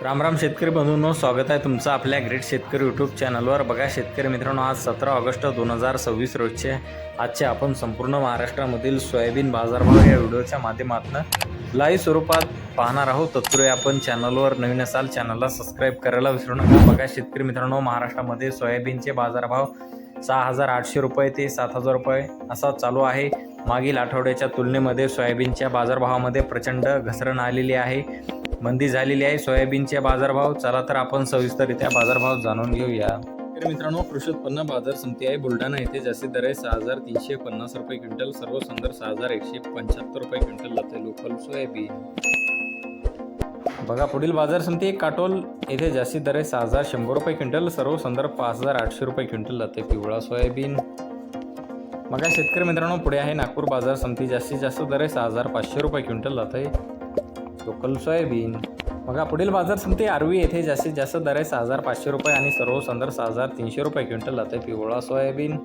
राम राम शेतकरी बंधूंनो, स्वागत आहे तुमचं आपल्या ग्रेट शेतकरी यूट्यूब चॅनलवर। बघा शेतकरी मित्रांनो, आज 17 ऑगस्ट 2026 रोजचे आजचे आपण संपूर्ण महाराष्ट्रामधील सोयाबीन बाजारभाव या व्हिडिओच्या माध्यमातून लाईव्ह स्वरूपात पाहणार आहोत। तत्पूर्वी आपण चॅनलवर नवीन असाल चॅनलला सबस्क्राईब करायला विसरू नका। बघा शेतकरी मित्रांनो, महाराष्ट्रामध्ये सोयाबीनचे बाजारभाव 6,800 रुपये ते 7,000 रुपये असा चालू आहे। मागील आठवड्याच्या तुलनेमध्ये सोयाबीनच्या बाजारभावामध्ये प्रचंड घसरण आलेली आहे, मंदी झालेली आहे सोयाबीनचे बाजारभाव। चला तर आपण सविस्तररित्या बाजारभाव जाणून घेऊया। तर मित्रांनो, कृषी उत्पन्न बाजार समिती आहे बुलढाणा येथे जास्तीत दर आहे 6,350 रुपये क्विंटल, सर्व संदर्भ 6,175 रुपये क्विंटल जाते लोकल सोयाबीन। बघा पुढील बाजार समिती काटोल येथे जास्तीत दर आहे 6,100 रुपये क्विंटल, सर्व संदर्भ 5,800 रुपये क्विंटल जाते पिवळा सोयाबीन। बघा शेतकरी मित्रांनो, पुढे आहे नागपूर बाजार समिती, जास्तीत जास्त दर आहे 6,500 रुपये क्विंटल जाते लोकल सोयाबीन। बघा पुढील बाजार समिती आर्वी येथे जास्तीत जास्त दर आहे 6,500 रुपये आणि सर्व संदर्भ 6,300 रुपये क्विंटल जाते पिवळा सोयाबीन।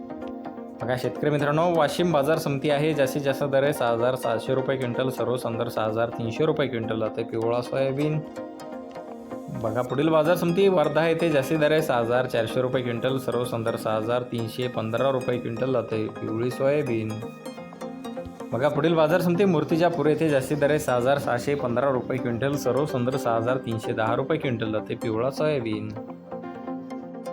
बघा शेतकरी मित्रांनो, वाशिम बाजार समिती आहे, जास्तीत जास्त दर आहे 6,700 रुपये क्विंटल, सर्व संदर्भ 6,300 रुपये क्विंटल जाते पिवळा सोयाबीन। बघा पुढील बाजार समिती वर्धा येथे जास्तीत दर आहे 6,400 रुपये क्विंटल, सर्व संदर्भ 6,315 रुपये क्विंटल जाते पिवळी सोयाबीन। बघा पुढील बाजार समिती मूर्तिजापूर येथे जास्तीत दर आहे 6,615 रुपये क्विंटल, सर्व संदर्भ 6,310 रुपये क्विंटल जाते पिवळा सोयाबीन।